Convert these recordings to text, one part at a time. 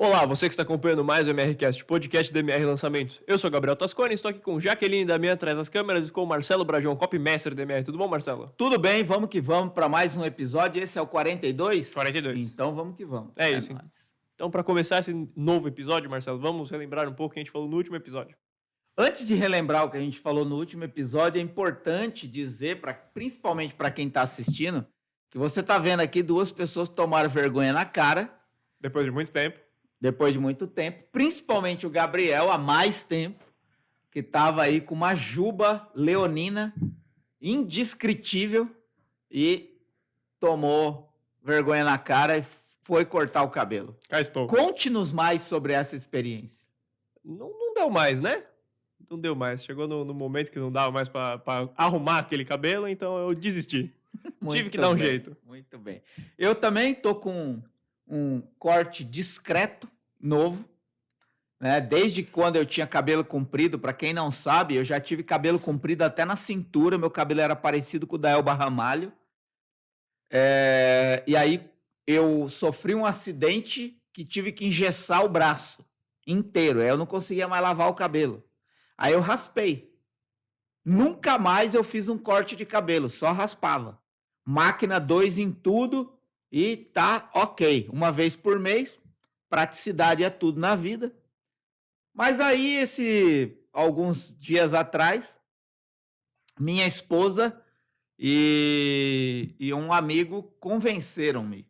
Olá, você que está acompanhando mais o MRCast, podcast do MR Lançamentos. Eu sou Gabriel Tascone, estou aqui com Jaqueline Damian atrás das câmeras e com o Marcelo Brajão, copymaster do MR. Tudo bom, Marcelo? Tudo bem, vamos que vamos para mais um episódio. Esse é o 42? 42. Então vamos que vamos. É isso. Nóis. Então, para começar esse novo episódio, Marcelo, vamos relembrar um pouco o que a gente falou no último episódio. Antes de relembrar o que a gente falou no último episódio, é importante dizer, principalmente para quem está assistindo, que você está vendo aqui duas pessoas que tomaram vergonha na cara, Depois de muito tempo. depois de muito tempo, principalmente o Gabriel, há mais tempo, que estava aí com uma juba leonina indescritível e tomou vergonha na cara e foi cortar o cabelo. Cá estou. Conte-nos mais sobre essa experiência. Não deu mais, né? Não deu mais. Chegou no momento que não dava mais para arrumar aquele cabelo, então eu desisti. Tive que dar um jeito. Muito bem. Eu também tô com um corte discreto, novo, né? Desde quando eu tinha cabelo comprido, para quem não sabe, eu já tive cabelo comprido até na cintura, meu cabelo era parecido com o da Elba Ramalho. E aí eu sofri um acidente que tive que engessar o braço inteiro, eu não conseguia mais lavar o cabelo. Aí eu raspei. Nunca mais eu fiz um corte de cabelo, só raspava. Máquina 2 em tudo e tá ok. Uma vez por mês, praticidade é tudo na vida. Mas aí, alguns dias atrás, minha esposa e um amigo convenceram-me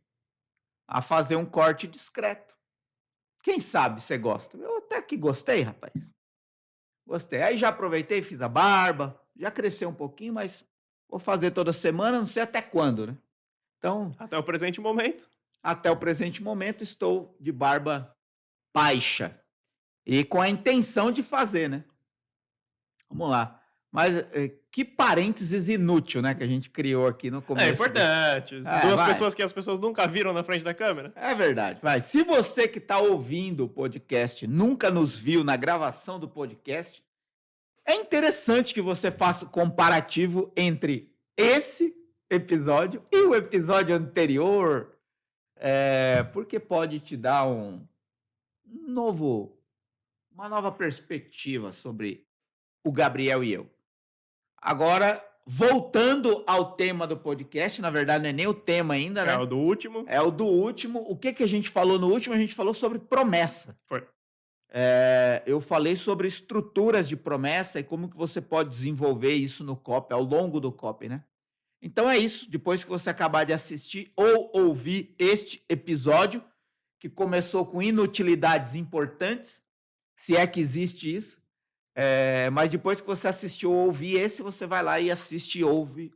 a fazer um corte discreto. Quem sabe você gosta? Eu até que gostei, rapaz. Gostei. Aí já aproveitei, fiz a barba, já cresceu um pouquinho, mas vou fazer toda semana, não sei até quando, né? Então, Até o presente momento. até o presente momento, estou de barba baixa. E com a intenção de fazer, né? Vamos lá. Mas que parênteses inútil, né? Que a gente criou aqui no começo. É importante. Duas pessoas que as pessoas nunca viram na frente da câmera. É verdade. Vai. Se você que está ouvindo o podcast nunca nos viu na gravação do podcast, é interessante que você faça o comparativo entre esse episódio e o episódio anterior, porque pode te dar uma nova perspectiva sobre o Gabriel e eu. Agora, voltando ao tema do podcast, na verdade não é nem o tema ainda, né? É o do último. É o do último. O que a gente falou no último? A gente falou sobre promessa. Foi. Eu falei sobre estruturas de promessa e como que você pode desenvolver isso no copy, ao longo do copy, né? Então é isso. Depois que você acabar de assistir ou ouvir este episódio, que começou com inutilidades importantes, se é que existe isso, mas depois que você assistiu ou ouvir esse, você vai lá e assiste e ouve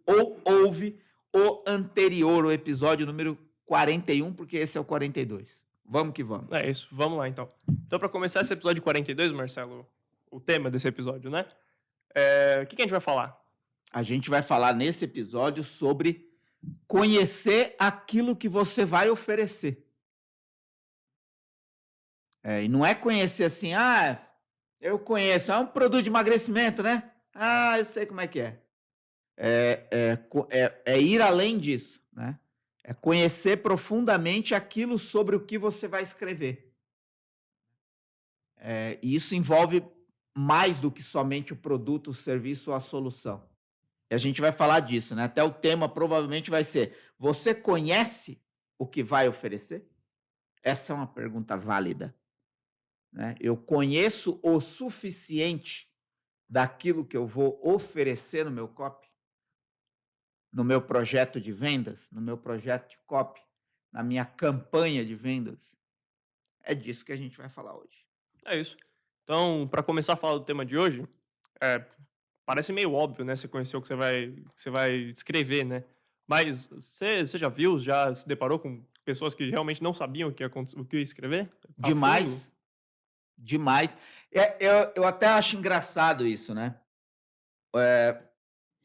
o anterior, o episódio número 41, porque esse é o 42. Vamos que vamos. É isso, vamos lá então. Então, para começar esse episódio 42, Marcelo, o tema desse episódio, né? O que a gente vai falar? A gente vai falar nesse episódio sobre conhecer aquilo que você vai oferecer. E não é conhecer assim, eu conheço, é um produto de emagrecimento, né? Eu sei como é que é. É ir além disso, né? É conhecer profundamente aquilo sobre o que você vai escrever. E isso envolve mais do que somente o produto, o serviço ou a solução. E a gente vai falar disso, né? Até o tema provavelmente vai ser: você conhece o que vai oferecer? Essa é uma pergunta válida, né? Eu conheço o suficiente daquilo que eu vou oferecer no meu copy? No meu projeto de vendas, no meu projeto de copy, na minha campanha de vendas? É disso que a gente vai falar hoje. É isso. Então, para começar a falar do tema de hoje, parece meio óbvio, né? Você conhecer o que você vai escrever, né? Mas você já viu, já se deparou com pessoas que realmente não sabiam o que ia escrever? Demais. Demais. Eu até acho engraçado isso, né?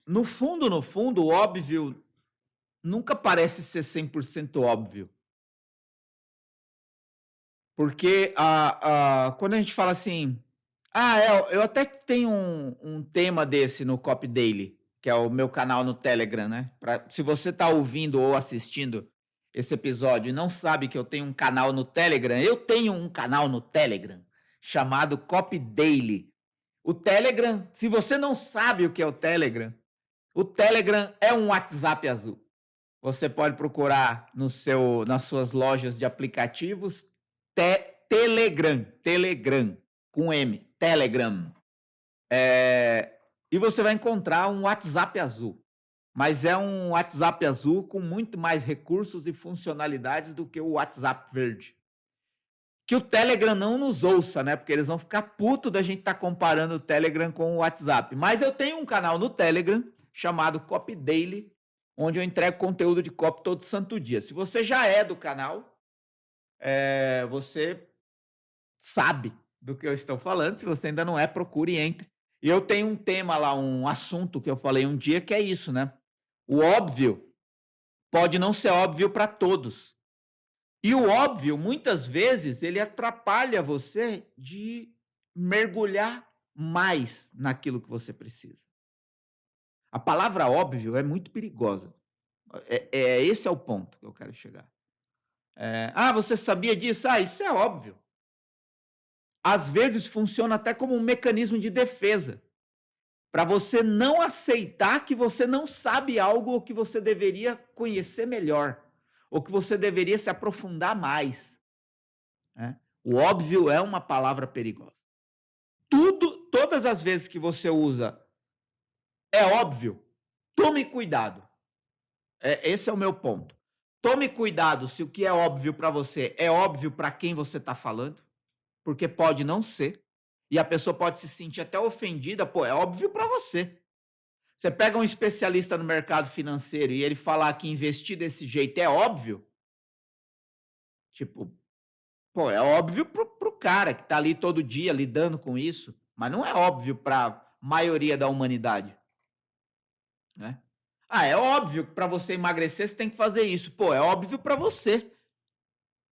No fundo, o óbvio nunca parece ser 100% óbvio. Porque quando a gente fala assim, eu até tenho um tema desse no Copy Daily, que é o meu canal no Telegram, né? Se você está ouvindo ou assistindo esse episódio e não sabe que eu tenho um canal no Telegram, eu tenho um canal no Telegram chamado Copy Daily. O Telegram, se você não sabe o que é o Telegram é um WhatsApp azul. Você pode procurar nas suas lojas de aplicativos Telegram, com M, Telegram. E você vai encontrar um WhatsApp azul. Mas é um WhatsApp azul com muito mais recursos e funcionalidades do que o WhatsApp verde. Que o Telegram não nos ouça, né? Porque eles vão ficar putos da gente estar comparando o Telegram com o WhatsApp. Mas eu tenho um canal no Telegram chamado Copy Daily, onde eu entrego conteúdo de copy todo santo dia. Se você já é do canal, você sabe do que eu estou falando. Se você ainda não é, procure e entre. E eu tenho um tema lá, um assunto que eu falei um dia, que é isso, né? O óbvio pode não ser óbvio para todos. E o óbvio, muitas vezes, ele atrapalha você de mergulhar mais naquilo que você precisa. A palavra óbvio é muito perigosa. Esse é o ponto que eu quero chegar. Você sabia disso? Isso é óbvio. Às vezes funciona até como um mecanismo de defesa, para você não aceitar que você não sabe algo ou que você deveria conhecer melhor, ou que você deveria se aprofundar mais. Né? O óbvio é uma palavra perigosa. Todas as vezes que você usa é óbvio, tome cuidado. Esse é o meu ponto. Tome cuidado se o que é óbvio para você é óbvio para quem você está falando, porque pode não ser, e a pessoa pode se sentir até ofendida. É óbvio para você. Você pega um especialista no mercado financeiro e ele falar que investir desse jeito é óbvio, é óbvio pro cara que está ali todo dia lidando com isso, mas não é óbvio para a maioria da humanidade. Né? É óbvio que para você emagrecer você tem que fazer isso. É óbvio para você,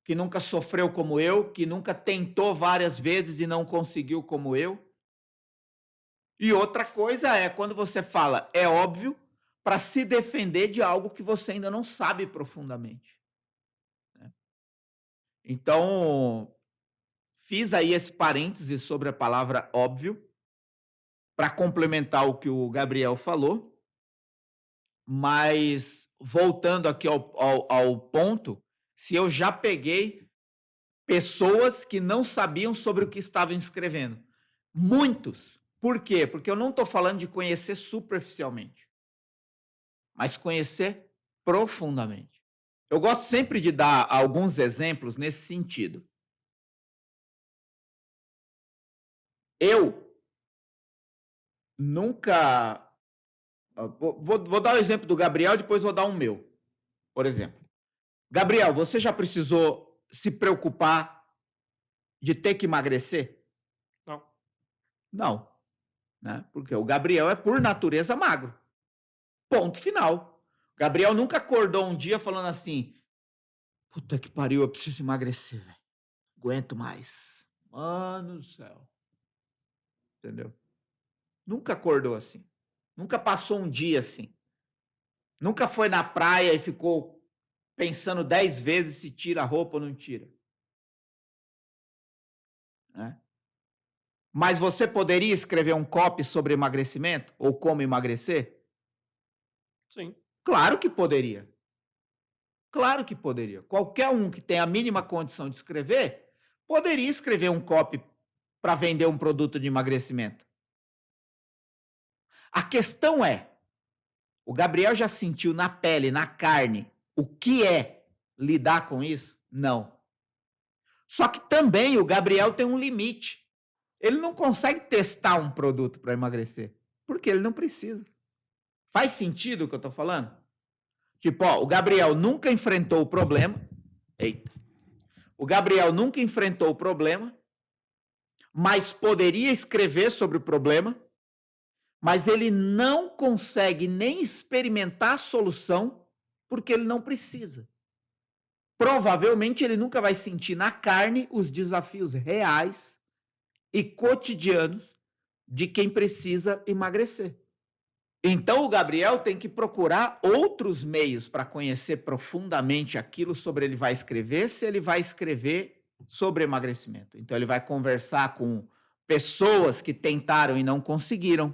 que nunca sofreu como eu, que nunca tentou várias vezes e não conseguiu como eu. E outra coisa é quando você fala é óbvio para se defender de algo que você ainda não sabe profundamente. Então, fiz aí esse parêntese sobre a palavra óbvio para complementar o que o Gabriel falou. Mas, voltando aqui ao ponto, se eu já peguei pessoas que não sabiam sobre o que estavam escrevendo. Muitos. Por quê? Porque eu não estou falando de conhecer superficialmente, mas conhecer profundamente. Eu gosto sempre de dar alguns exemplos nesse sentido. Eu nunca... Vou dar o exemplo do Gabriel, depois vou dar um meu. Por exemplo, Gabriel, você já precisou se preocupar de ter que emagrecer? Não. Não. Né? Porque o Gabriel é, por natureza, magro. Ponto final. O Gabriel nunca acordou um dia falando assim: puta que pariu, eu preciso emagrecer, velho. Aguento mais. Mano do céu. Entendeu? Nunca acordou assim. Nunca passou um dia assim. Nunca foi na praia e ficou pensando 10 vezes se tira a roupa ou não tira. Né? Mas você poderia escrever um copy sobre emagrecimento? Ou como emagrecer? Sim. Claro que poderia. Claro que poderia. Qualquer um que tenha a mínima condição de escrever, poderia escrever um copy para vender um produto de emagrecimento. A questão é, o Gabriel já sentiu na pele, na carne, o que é lidar com isso? Não. Só que também o Gabriel tem um limite. Ele não consegue testar um produto para emagrecer, porque ele não precisa. Faz sentido o que eu estou falando? O Gabriel nunca enfrentou o problema. Eita. O Gabriel nunca enfrentou o problema, mas poderia escrever sobre o problema, mas ele não consegue nem experimentar a solução porque ele não precisa. Provavelmente ele nunca vai sentir na carne os desafios reais e cotidianos de quem precisa emagrecer. Então o Gabriel tem que procurar outros meios para conhecer profundamente aquilo sobre ele vai escrever, se ele vai escrever sobre emagrecimento. Então ele vai conversar com pessoas que tentaram e não conseguiram.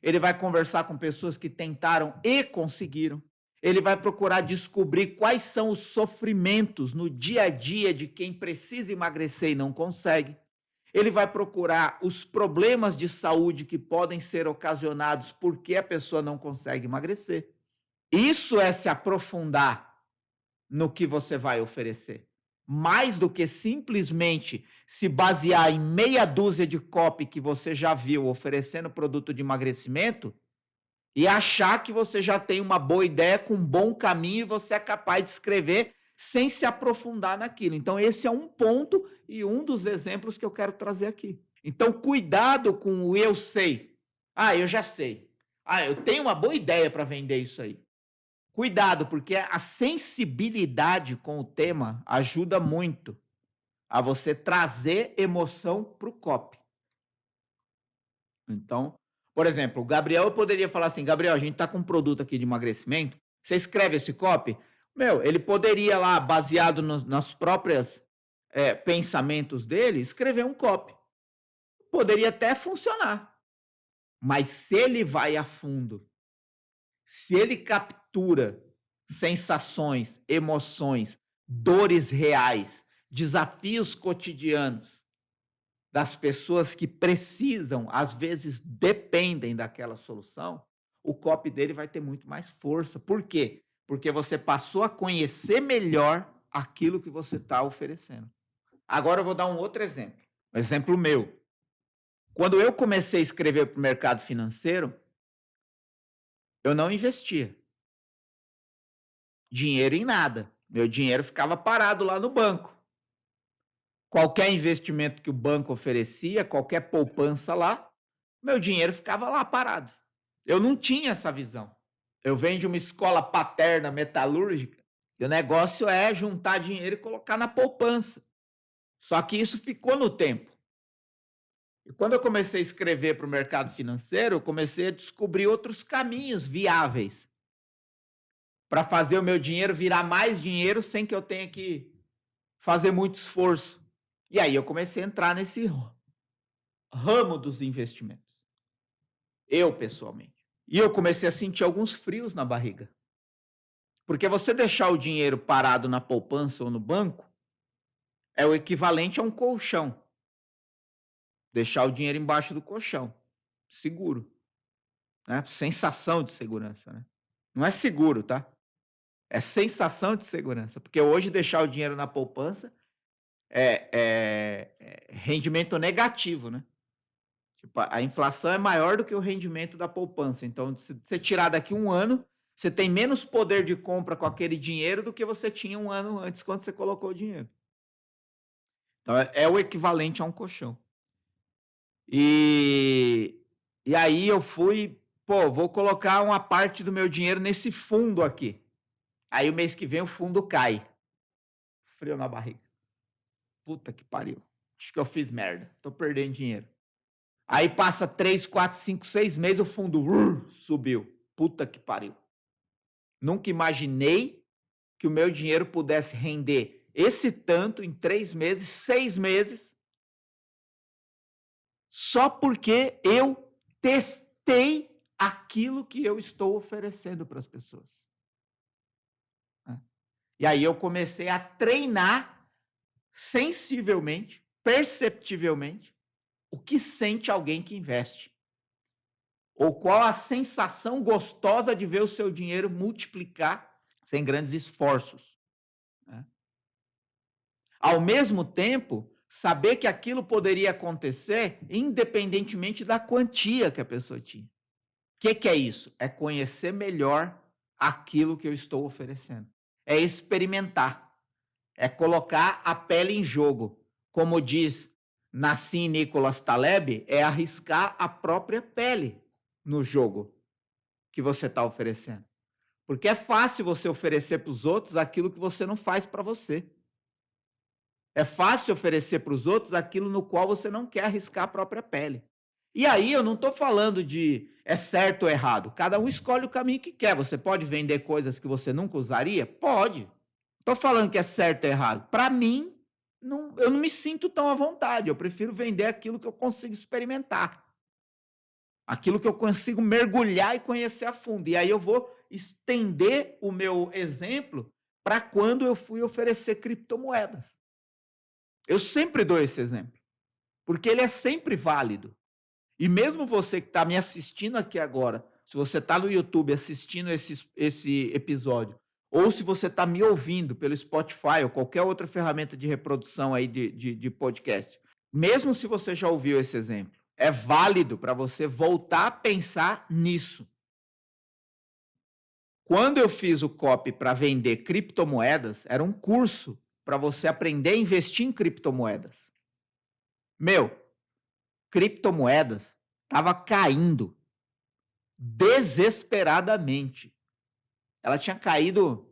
Ele vai conversar com pessoas que tentaram e conseguiram. Ele vai procurar descobrir quais são os sofrimentos no dia a dia de quem precisa emagrecer e não consegue. Ele vai procurar os problemas de saúde que podem ser ocasionados porque a pessoa não consegue emagrecer. Isso é se aprofundar no que você vai oferecer. Mais do que simplesmente se basear em meia dúzia de copy que você já viu oferecendo produto de emagrecimento e achar que você já tem uma boa ideia com um bom caminho e você é capaz de escrever sem se aprofundar naquilo. Então, esse é um ponto e um dos exemplos que eu quero trazer aqui. Então, cuidado com o eu sei. Ah, eu já sei. Ah, eu tenho uma boa ideia para vender isso aí. Cuidado, porque a sensibilidade com o tema ajuda muito a você trazer emoção para o copy. Então, por exemplo, o Gabriel poderia falar assim, Gabriel, a gente está com um produto aqui de emagrecimento, você escreve esse copy? Meu, ele poderia lá, baseado nas próprias pensamentos dele, escrever um copy. Poderia até funcionar. Mas se ele vai a fundo, se ele captura sensações, emoções, dores reais, desafios cotidianos das pessoas que precisam, às vezes dependem daquela solução, o copy dele vai ter muito mais força. Por quê? Porque você passou a conhecer melhor aquilo que você está oferecendo. Agora eu vou dar um outro exemplo. Um exemplo meu. Quando eu comecei a escrever para o mercado financeiro, eu não investia dinheiro em nada. Meu dinheiro ficava parado lá no banco. Qualquer investimento que o banco oferecia, qualquer poupança lá, meu dinheiro ficava lá parado. Eu não tinha essa visão. Eu venho de uma escola paterna metalúrgica e o negócio é juntar dinheiro e colocar na poupança. Só que isso ficou no tempo. E quando eu comecei a escrever para o mercado financeiro, eu comecei a descobrir outros caminhos viáveis para fazer o meu dinheiro virar mais dinheiro sem que eu tenha que fazer muito esforço. E aí eu comecei a entrar nesse ramo dos investimentos. Eu, pessoalmente. E eu comecei a sentir alguns frios na barriga. Porque você deixar o dinheiro parado na poupança ou no banco é o equivalente a um colchão. Deixar o dinheiro embaixo do colchão. Seguro. Né? Sensação de segurança. Né? Não é seguro, tá? É sensação de segurança. Porque hoje deixar o dinheiro na poupança é rendimento negativo, né? Tipo, a inflação é maior do que o rendimento da poupança. Então, se você tirar daqui um ano, você tem menos poder de compra com aquele dinheiro do que você tinha um ano antes, quando você colocou o dinheiro. Então, é o equivalente a um colchão. E aí eu fui, vou colocar uma parte do meu dinheiro nesse fundo aqui. Aí o mês que vem o fundo cai. Frio na barriga. Puta que pariu. Acho que eu fiz merda. Tô perdendo dinheiro. Aí passa 3, 4, 5, 6 meses, o fundo subiu. Puta que pariu. Nunca imaginei que o meu dinheiro pudesse render esse tanto em 3 meses, 6 meses, só porque eu testei aquilo que eu estou oferecendo para as pessoas. E aí eu comecei a treinar sensivelmente, perceptivelmente, o que sente alguém que investe. Ou qual a sensação gostosa de ver o seu dinheiro multiplicar sem grandes esforços. Né? Ao mesmo tempo, saber que aquilo poderia acontecer independentemente da quantia que a pessoa tinha. O que é isso? É conhecer melhor aquilo que eu estou oferecendo. É experimentar. É colocar a pele em jogo. Como diz Nassim Nicholas Taleb, é arriscar a própria pele no jogo que você está oferecendo. Porque é fácil você oferecer para os outros aquilo que você não faz para você. É fácil oferecer para os outros aquilo no qual você não quer arriscar a própria pele. E aí eu não estou falando de é certo ou errado. Cada um escolhe o caminho que quer. Você pode vender coisas que você nunca usaria? Pode. Estou falando que é certo ou errado. Para mim, eu não me sinto tão à vontade. Eu prefiro vender aquilo que eu consigo experimentar. Aquilo que eu consigo mergulhar e conhecer a fundo. E aí eu vou estender o meu exemplo para quando eu fui oferecer criptomoedas. Eu sempre dou esse exemplo, porque ele é sempre válido. E mesmo você que está me assistindo aqui agora, se você está no YouTube assistindo esse episódio, ou se você está me ouvindo pelo Spotify ou qualquer outra ferramenta de reprodução aí de podcast, mesmo se você já ouviu esse exemplo, é válido para você voltar a pensar nisso. Quando eu fiz o copy para vender criptomoedas, era um curso para você aprender a investir em criptomoedas. Criptomoedas estava caindo desesperadamente. Ela tinha caído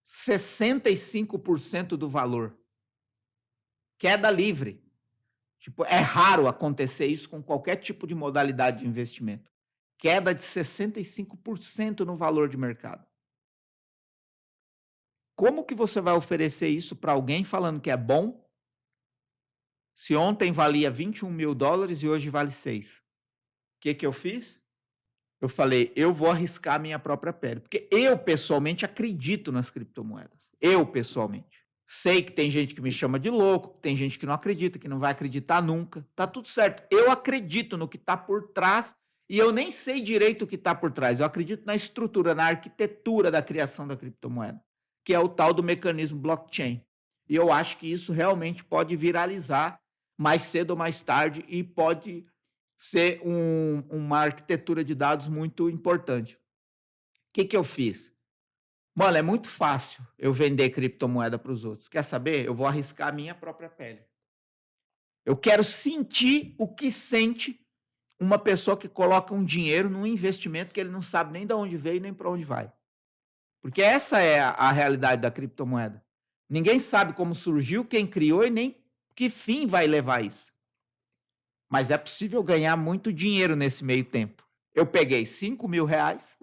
65% do valor. Queda livre. Tipo, é raro acontecer isso com qualquer tipo de modalidade de investimento. Queda de 65% no valor de mercado. Como que você vai oferecer isso para alguém falando que é bom, se ontem valia 21 mil dólares e hoje vale 6? O que eu fiz? Eu falei, eu vou arriscar a minha própria pele. Porque eu, pessoalmente, acredito nas criptomoedas. Eu, pessoalmente. Sei que tem gente que me chama de louco, que tem gente que não acredita, que não vai acreditar nunca. Tá tudo certo. Eu acredito no que está por trás e eu nem sei direito o que está por trás. Eu acredito na estrutura, na arquitetura da criação da criptomoeda, que é o tal do mecanismo blockchain. E eu acho que isso realmente pode viralizar mais cedo ou mais tarde e pode ser uma arquitetura de dados muito importante. O que eu fiz? Mano, é muito fácil eu vender criptomoeda para os outros. Quer saber? Eu vou arriscar a minha própria pele. Eu quero sentir o que sente uma pessoa que coloca um dinheiro num investimento que ele não sabe nem de onde veio nem para onde vai. Porque essa é a realidade da criptomoeda. Ninguém sabe como surgiu, quem criou e nem que fim vai levar isso. Mas é possível ganhar muito dinheiro nesse meio tempo. Eu peguei 5 mil reais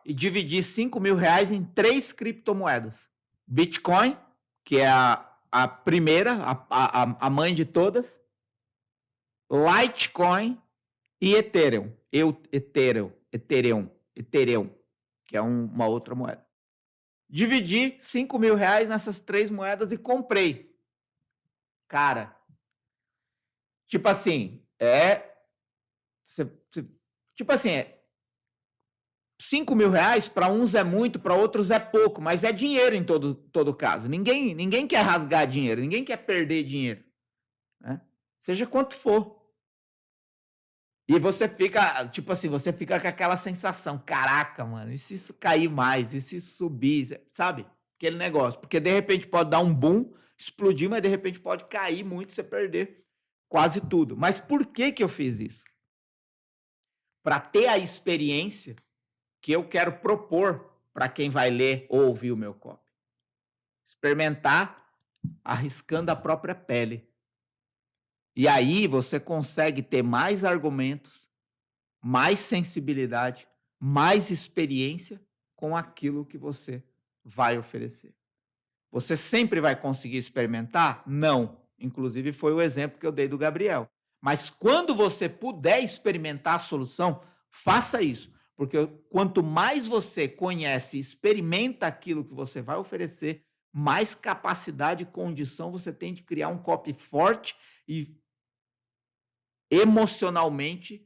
e dividi 5 mil reais em 3 criptomoedas. Bitcoin, que é a primeira, a mãe de todas. Litecoin e Ethereum. Ethereum, que é uma outra moeda. Dividi 5 mil reais nessas 3 moedas e comprei. Cara, tipo assim, tipo assim, 5 mil reais para uns é muito, para outros é pouco, mas é dinheiro em todo caso. Ninguém quer rasgar dinheiro, ninguém quer perder dinheiro, né? Seja quanto for. E você fica, tipo assim, você fica com aquela sensação, caraca, mano, e se isso cair mais, e se isso subir, sabe? Aquele negócio, porque de repente pode dar um boom, explodir, mas de repente pode cair muito e você perder quase tudo. Mas por que eu fiz isso? Para ter a experiência que eu quero propor para quem vai ler ou ouvir o meu copy. Experimentar arriscando a própria pele. E aí você consegue ter mais argumentos, mais sensibilidade, mais experiência com aquilo que você vai oferecer. Você sempre vai conseguir experimentar? Não. Inclusive foi o exemplo que eu dei do Gabriel. Mas quando você puder experimentar a solução, faça isso. Porque quanto mais você conhece e experimenta aquilo que você vai oferecer, mais capacidade e condição você tem de criar um copy forte e emocionalmente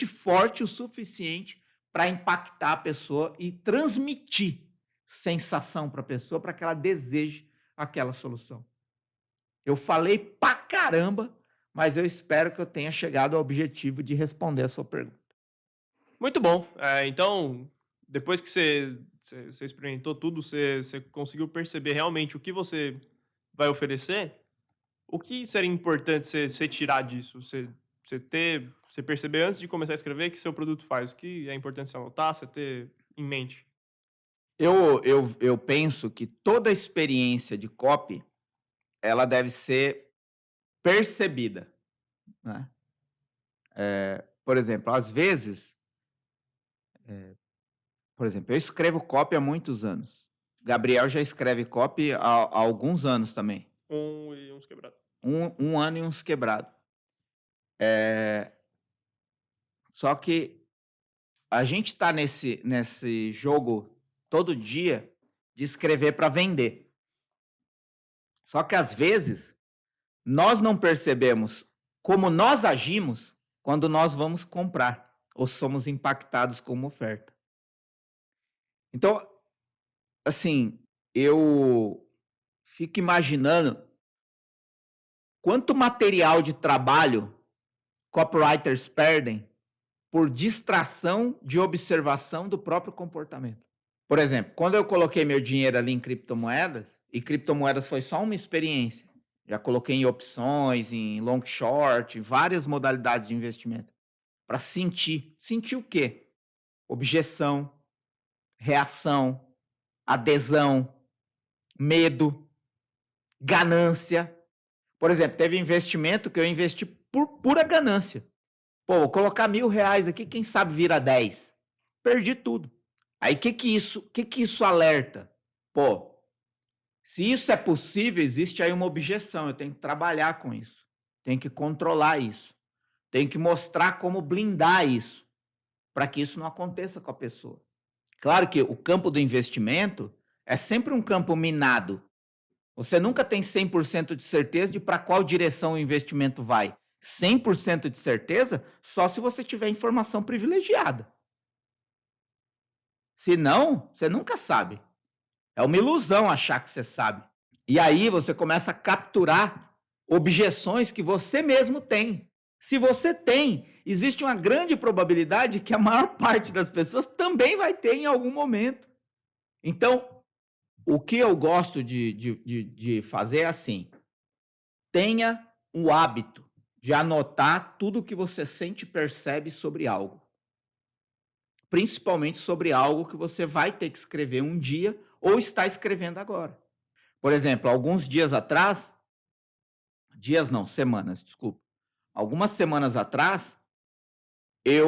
forte o suficiente para impactar a pessoa e transmitir sensação para a pessoa para que ela deseje aquela solução. Eu falei pra caramba, mas eu espero que eu tenha chegado ao objetivo de responder a sua pergunta. Muito bom. Então, depois que você experimentou tudo, você conseguiu perceber realmente o que você vai oferecer, o que seria importante você tirar disso? Você perceber antes de começar a escrever que seu produto faz? O que é importante você anotar, você ter em mente? Eu penso que toda experiência de copy, ela deve ser percebida, né? Por exemplo, às vezes, por exemplo, eu escrevo copy há muitos anos. Gabriel já escreve copy há alguns anos também. E uns quebrados. Um ano e uns quebrados. Só que a gente está nesse jogo todo dia de escrever para vender. Só que às vezes nós não percebemos como nós agimos quando nós vamos comprar ou somos impactados com uma oferta. Então, assim, eu fico imaginando quanto material de trabalho copywriters perdem por distração de observação do próprio comportamento. Por exemplo, quando eu coloquei meu dinheiro ali em criptomoedas, e criptomoedas foi só uma experiência, já coloquei em opções, em long short, em várias modalidades de investimento, para sentir. Sentir o quê? Objeção, reação, adesão, medo, ganância. Por exemplo, teve investimento que eu investi por pura ganância. Pô, vou colocar R$1.000 aqui, quem sabe vira 10. Perdi tudo. Aí, o que isso alerta? Pô, se isso é possível, existe aí uma objeção. Eu tenho que trabalhar com isso. Tenho que controlar isso. Tenho que mostrar como blindar isso, para que isso não aconteça com a pessoa. Claro que o campo do investimento é sempre um campo minado. Você nunca tem 100% de certeza de para qual direção o investimento vai. 100% de certeza só se você tiver informação privilegiada. Se não, você nunca sabe. É uma ilusão achar que você sabe. E aí você começa a capturar objeções que você mesmo tem. Se você tem, existe uma grande probabilidade que a maior parte das pessoas também vai ter em algum momento. Então, o que eu gosto de fazer é assim: tenha o hábito de anotar tudo o que você sente e percebe sobre algo. Principalmente sobre algo que você vai ter que escrever um dia ou está escrevendo agora. Por exemplo, alguns dias atrás, semanas, desculpa. Algumas semanas atrás, e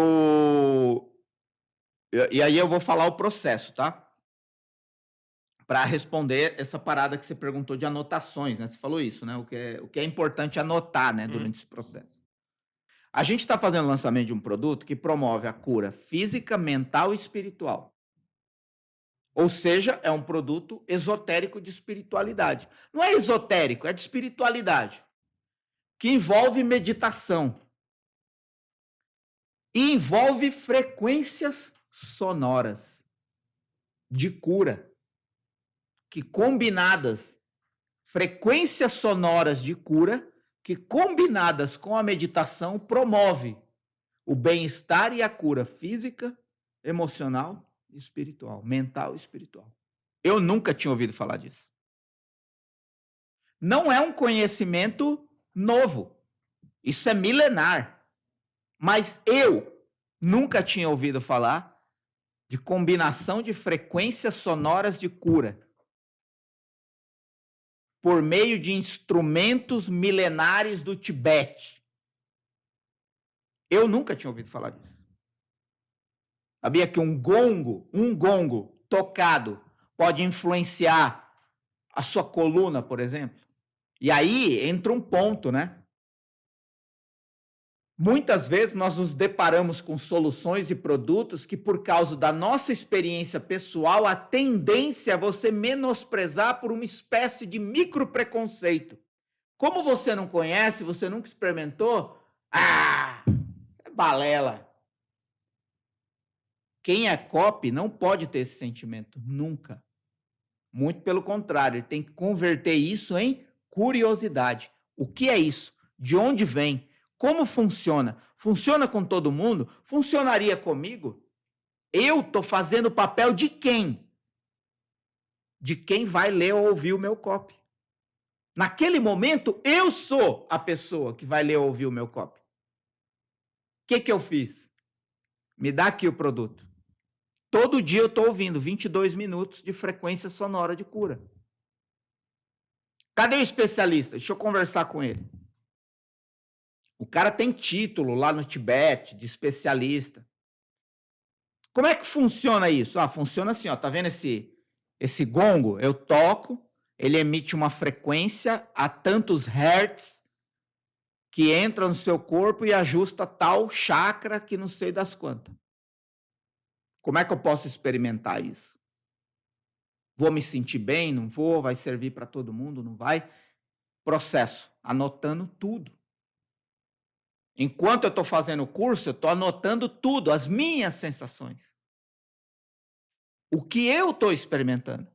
aí eu vou falar o processo, tá? Para responder essa parada que você perguntou de anotações, né? Você falou isso, né? O que é importante anotar, né, durante esse processo. A gente está fazendo o lançamento de um produto que promove a cura física, mental e espiritual. Ou seja, é um produto esotérico de espiritualidade. Não é esotérico, é de espiritualidade. Que envolve meditação. E envolve frequências sonoras de cura. Que combinadas, frequências sonoras de cura, que combinadas com a meditação, promove o bem-estar e a cura física, emocional e espiritual, mental e espiritual. Eu nunca tinha ouvido falar disso. Não é um conhecimento novo. Isso é milenar. Mas eu nunca tinha ouvido falar de combinação de frequências sonoras de cura por meio de instrumentos milenares do Tibete. Eu nunca tinha ouvido falar disso. Sabia que um gongo tocado pode influenciar a sua coluna, por exemplo? E aí entra um ponto, né? Muitas vezes nós nos deparamos com soluções e produtos que, por causa da nossa experiência pessoal, a tendência é você menosprezar por uma espécie de micro preconceito. Como você não conhece, você nunca experimentou, é balela. Quem é copy não pode ter esse sentimento, nunca. Muito pelo contrário, ele tem que converter isso em curiosidade. O que é isso? De onde vem? Como funciona? Funciona com todo mundo? Funcionaria comigo? Eu estou fazendo o papel de quem? De quem vai ler ou ouvir o meu copy. Naquele momento, eu sou a pessoa que vai ler ou ouvir o meu copy. O que eu fiz? Me dá aqui o produto. Todo dia eu estou ouvindo 22 minutos de frequência sonora de cura. Cadê o especialista? Deixa eu conversar com ele. O cara tem título lá no Tibete, de especialista. Como é que funciona isso? Funciona assim, ó, tá vendo esse gongo? Eu toco, ele emite uma frequência a tantos hertz que entra no seu corpo e ajusta tal chakra que não sei das quantas. Como é que eu posso experimentar isso? Vou me sentir bem? Não vou? Vai servir para todo mundo? Não vai? Processo, anotando tudo. Enquanto eu estou fazendo o curso, eu estou anotando tudo, as minhas sensações. O que eu estou experimentando.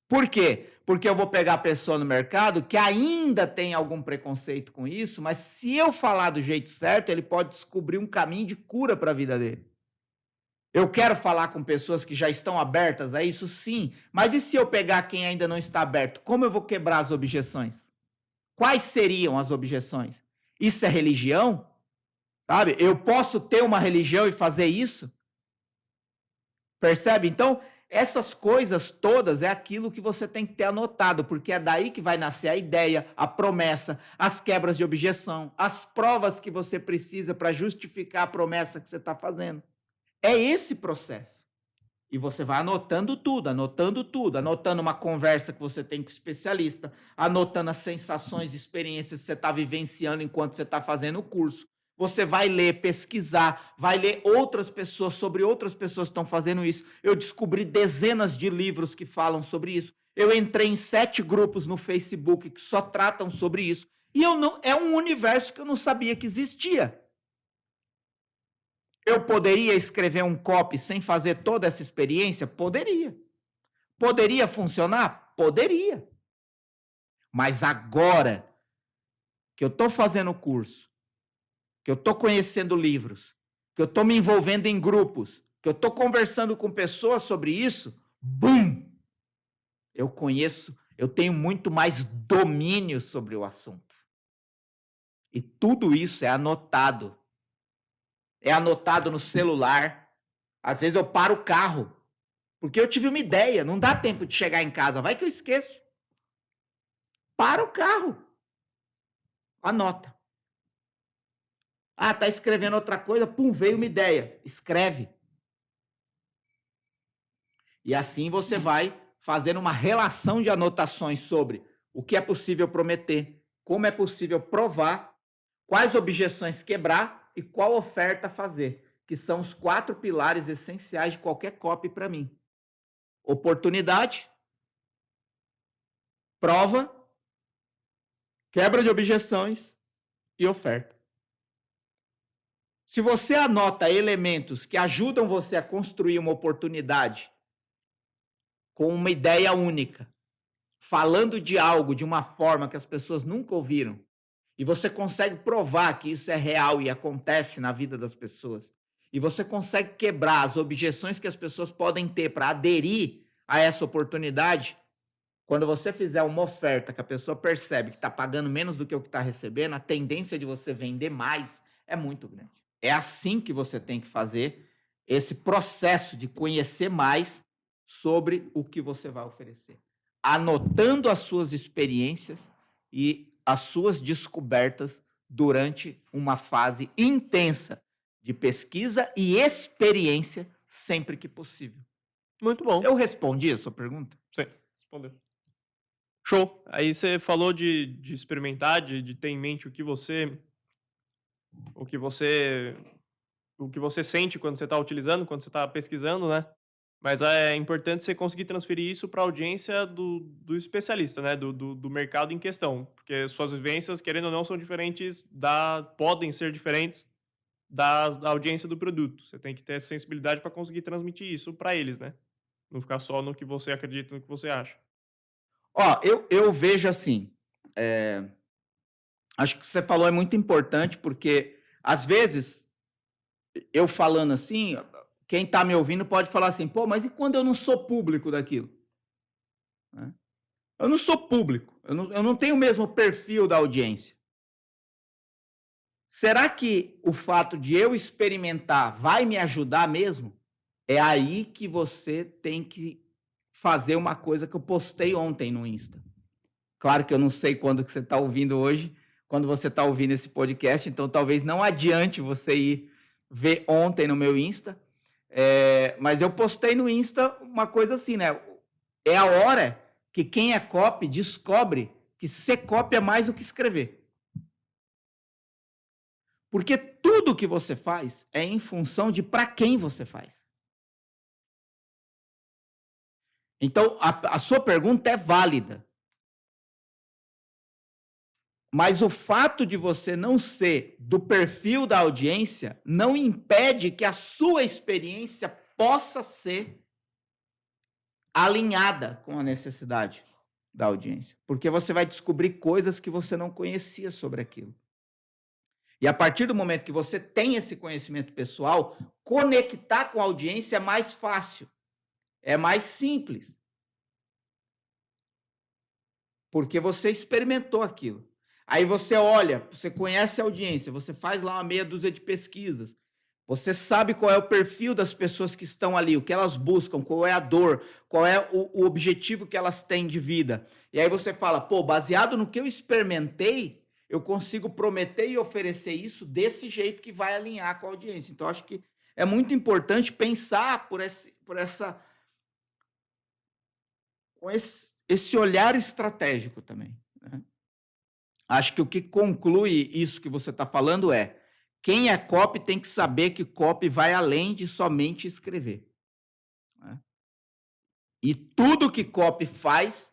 Por quê? Porque eu vou pegar a pessoa no mercado que ainda tem algum preconceito com isso, mas se eu falar do jeito certo, ele pode descobrir um caminho de cura para a vida dele. Eu quero falar com pessoas que já estão abertas a isso, sim. Mas e se eu pegar quem ainda não está aberto? Como eu vou quebrar as objeções? Quais seriam as objeções? Isso é religião? Sabe? Eu posso ter uma religião e fazer isso? Percebe? Então, essas coisas todas é aquilo que você tem que ter anotado, porque é daí que vai nascer a ideia, a promessa, as quebras de objeção, as provas que você precisa para justificar a promessa que você está fazendo. É esse processo. E você vai anotando tudo, anotando uma conversa que você tem com o especialista, anotando as sensações, experiências que você está vivenciando enquanto você está fazendo o curso. Você vai ler, pesquisar, vai ler outras pessoas sobre outras pessoas que estão fazendo isso. Eu descobri dezenas de livros que falam sobre isso. Eu entrei em 7 grupos no Facebook que só tratam sobre isso. E é um universo que eu não sabia que existia. Eu poderia escrever um copy sem fazer toda essa experiência? Poderia. Poderia funcionar? Poderia. Mas agora que eu estou fazendo o curso, que eu estou conhecendo livros, que eu estou me envolvendo em grupos, que eu estou conversando com pessoas sobre isso, bum! Eu tenho muito mais domínio sobre o assunto. E tudo isso é anotado. É anotado no celular. Às vezes eu paro o carro, porque eu tive uma ideia. Não dá tempo de chegar em casa. Vai que eu esqueço. Para o carro. Anota. Tá escrevendo outra coisa. Pum, veio uma ideia. Escreve. E assim você vai fazendo uma relação de anotações sobre o que é possível prometer, como é possível provar, quais objeções quebrar e qual oferta fazer, que são os 4 pilares essenciais de qualquer copy para mim. Oportunidade, prova, quebra de objeções e oferta. Se você anota elementos que ajudam você a construir uma oportunidade com uma ideia única, falando de algo de uma forma que as pessoas nunca ouviram, e você consegue provar que isso é real e acontece na vida das pessoas, e você consegue quebrar as objeções que as pessoas podem ter para aderir a essa oportunidade, quando você fizer uma oferta que a pessoa percebe que está pagando menos do que o que está recebendo, a tendência de você vender mais é muito grande. É assim que você tem que fazer esse processo de conhecer mais sobre o que você vai oferecer. Anotando as suas experiências e as suas descobertas durante uma fase intensa de pesquisa e experiência sempre que possível. Muito bom. Eu respondi a sua pergunta? Sim, respondeu. Show. Aí você falou de experimentar, de ter em mente o que você sente quando você está utilizando, quando você está pesquisando, né? Mas é importante você conseguir transferir isso para a audiência do especialista, né? Do mercado em questão. Porque suas vivências, querendo ou não, são diferentes, podem ser diferentes da audiência do produto. Você tem que ter essa sensibilidade para conseguir transmitir isso para eles, né? Não ficar só no que você acredita, no que você acha. Eu vejo assim, acho que você falou é muito importante, porque às vezes, eu falando assim, quem está me ouvindo pode falar assim, pô, mas e quando eu não sou público daquilo? Eu não sou público, eu não tenho o mesmo perfil da audiência. Será que o fato de eu experimentar vai me ajudar mesmo? É aí que você tem que fazer uma coisa que eu postei ontem no Insta. Claro que eu não sei quando que você está ouvindo hoje, quando você está ouvindo esse podcast, então talvez não adiante você ir ver ontem no meu Insta. Mas eu postei no Insta uma coisa assim, né? É a hora que quem é copy descobre que ser copy é mais do que escrever. Porque tudo que você faz é em função de para quem você faz. Então, a sua pergunta é válida. Mas o fato de você não ser do perfil da audiência não impede que a sua experiência possa ser alinhada com a necessidade da audiência. Porque você vai descobrir coisas que você não conhecia sobre aquilo. E a partir do momento que você tem esse conhecimento pessoal, conectar com a audiência é mais fácil, é mais simples. Porque você experimentou aquilo. Aí você olha, você conhece a audiência, você faz lá uma meia dúzia de pesquisas, você sabe qual é o perfil das pessoas que estão ali, o que elas buscam, qual é a dor, qual é o objetivo que elas têm de vida. E aí você fala, pô, baseado no que eu experimentei, eu consigo prometer e oferecer isso desse jeito que vai alinhar com a audiência. Então, acho que é muito importante pensar com esse olhar estratégico também, né? Acho que o que conclui isso que você está falando é: quem é copy tem que saber que copy vai além de somente escrever, né? E tudo que copy faz,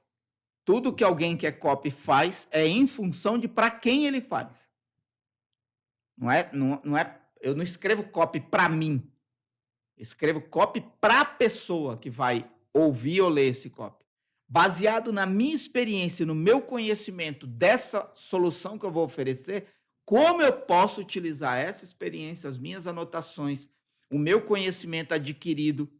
tudo que alguém que é copy faz, é em função de para quem ele faz. Eu não escrevo copy para mim. Eu escrevo copy para a pessoa que vai ouvir ou ler esse copy. Baseado na minha experiência, no meu conhecimento dessa solução que eu vou oferecer, como eu posso utilizar essa experiência, as minhas anotações, o meu conhecimento adquirido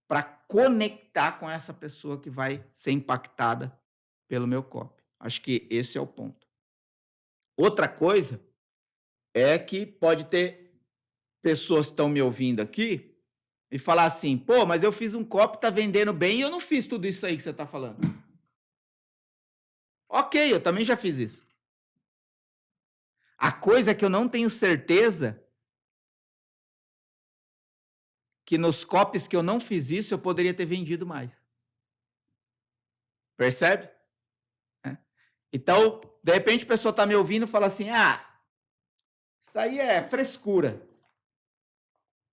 para conectar com essa pessoa que vai ser impactada pelo meu copy. Acho que esse é o ponto. Outra coisa é que pode ter pessoas que estão me ouvindo aqui e falar assim, pô, mas eu fiz um copy, tá vendendo bem e eu não fiz tudo isso aí que você está falando. Ok, eu também já fiz isso. A coisa é que eu não tenho certeza que nos copies que eu não fiz isso, eu poderia ter vendido mais. Percebe? Então, de repente a pessoa está me ouvindo e fala assim, isso aí é frescura.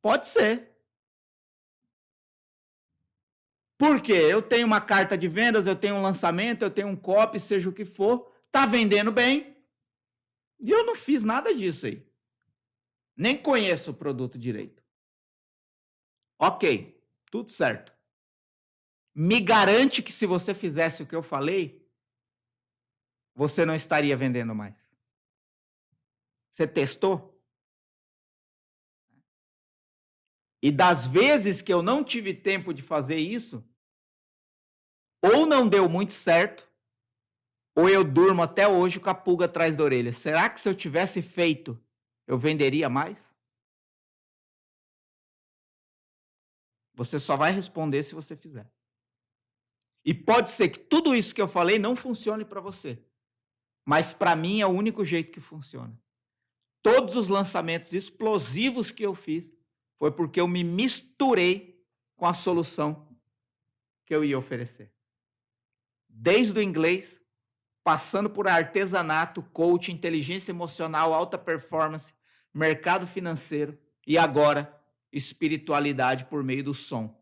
Pode ser. Por quê? Eu tenho uma carta de vendas, eu tenho um lançamento, eu tenho um copy, seja o que for, tá vendendo bem, e eu não fiz nada disso aí. Nem conheço o produto direito. Ok, tudo certo. Me garante que se você fizesse o que eu falei, você não estaria vendendo mais. Você testou? E das vezes que eu não tive tempo de fazer isso, ou não deu muito certo, ou eu durmo até hoje com a pulga atrás da orelha. Será que se eu tivesse feito, eu venderia mais? Você só vai responder se você fizer. E pode ser que tudo isso que eu falei não funcione para você. Mas para mim é o único jeito que funciona. Todos os lançamentos explosivos que eu fiz foi porque eu me misturei com a solução que eu ia oferecer. Desde o inglês, passando por artesanato, coaching, inteligência emocional, alta performance, mercado financeiro e agora espiritualidade por meio do som.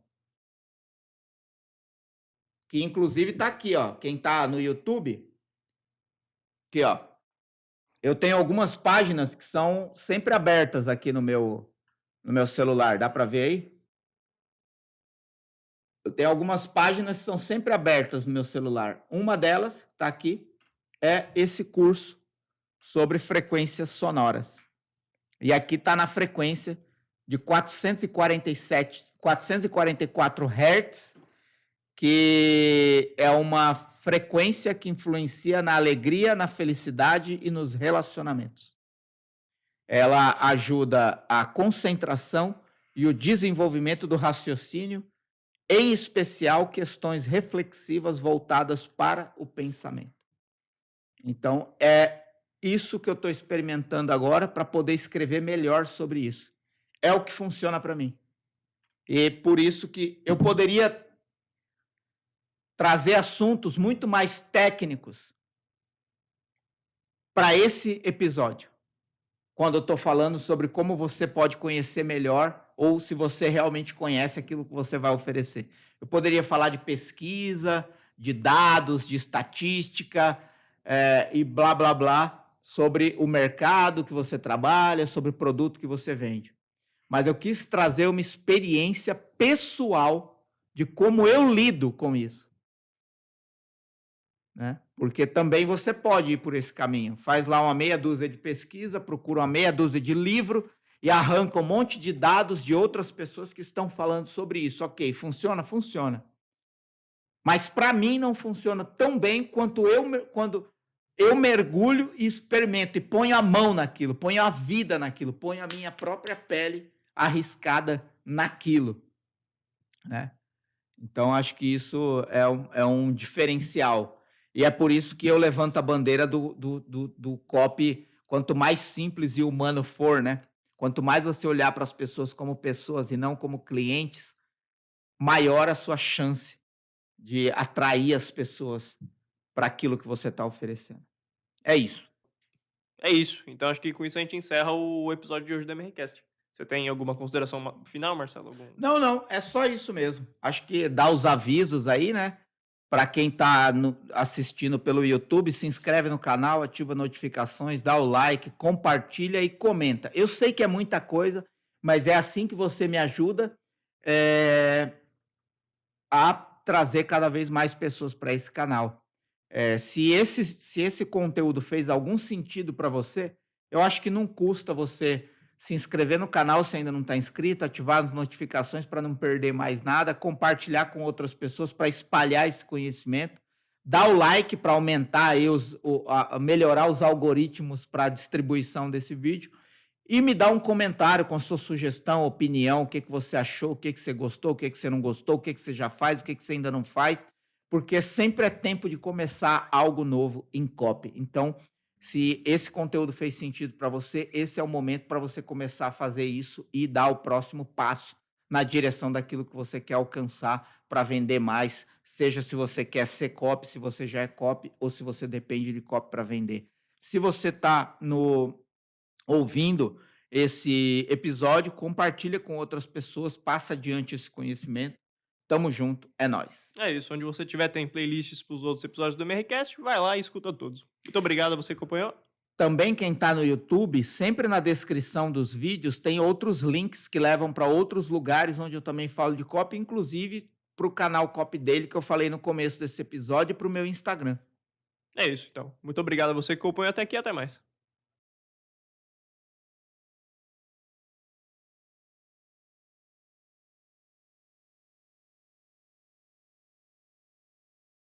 Que inclusive está aqui, ó. Quem está no YouTube, aqui, ó. Eu tenho algumas páginas que são sempre abertas aqui no meu celular. Dá para ver aí? Eu tenho algumas páginas que são sempre abertas no meu celular. Uma delas, está aqui, é esse curso sobre frequências sonoras. E aqui está na frequência de 444 Hz, que é uma frequência que influencia na alegria, na felicidade e nos relacionamentos. Ela ajuda a concentração e o desenvolvimento do raciocínio, em especial questões reflexivas voltadas para o pensamento. Então, é isso que eu estou experimentando agora para poder escrever melhor sobre isso. É o que funciona para mim. E por isso que eu poderia trazer assuntos muito mais técnicos para esse episódio, quando eu estou falando sobre como você pode conhecer melhor ou se você realmente conhece aquilo que você vai oferecer. Eu poderia falar de pesquisa, de dados, de estatística e blá, blá, blá, sobre o mercado que você trabalha, sobre o produto que você vende. Mas eu quis trazer uma experiência pessoal de como eu lido com isso. Né? Porque também você pode ir por esse caminho. Faz lá uma meia dúzia de pesquisa, procura uma meia dúzia de livro e arranca um monte de dados de outras pessoas que estão falando sobre isso. Ok, funciona? Funciona. Mas para mim não funciona tão bem quanto quando eu mergulho e experimento e ponho a mão naquilo, ponho a vida naquilo, ponho a minha própria pele arriscada naquilo. Né? Então, acho que isso é um diferencial. E é por isso que eu levanto a bandeira do copy, quanto mais simples e humano for, né? Quanto mais você olhar para as pessoas como pessoas e não como clientes, maior a sua chance de atrair as pessoas para aquilo que você está oferecendo. É isso. É isso. Então acho que com isso a gente encerra o episódio de hoje do MRCast. Você tem alguma consideração final, Marcelo? Não, é só isso mesmo. Acho que dá os avisos aí, né? Para quem está assistindo pelo YouTube, se inscreve no canal, ativa notificações, dá o like, compartilha e comenta. Eu sei que é muita coisa, mas é assim que você me ajuda a trazer cada vez mais pessoas para esse canal. Se esse conteúdo fez algum sentido para você, eu acho que não custa você se inscrever no canal se ainda não está inscrito, ativar as notificações para não perder mais nada, compartilhar com outras pessoas para espalhar esse conhecimento, dar o like para aumentar aí melhorar os algoritmos para a distribuição desse vídeo e me dar um comentário com sua sugestão, opinião, o que você achou, o que você gostou, o que você não gostou, o que você já faz, o que você ainda não faz, porque sempre é tempo de começar algo novo em copy. Então, se esse conteúdo fez sentido para você, esse é o momento para você começar a fazer isso e dar o próximo passo na direção daquilo que você quer alcançar para vender mais, seja se você quer ser copy, se você já é copy ou se você depende de copy para vender. Se você está ouvindo esse episódio, compartilha com outras pessoas, passa adiante esse conhecimento. Tamo junto, é nóis. É isso, onde você tiver tem playlists para os outros episódios do MRCast, vai lá e escuta todos. Muito obrigado a você que acompanhou. Também quem está no YouTube, sempre na descrição dos vídeos tem outros links que levam para outros lugares onde eu também falo de copy, inclusive para o canal copy dele que eu falei no começo desse episódio e para o meu Instagram. É isso, então. Muito obrigado a você que acompanhou até aqui e até mais.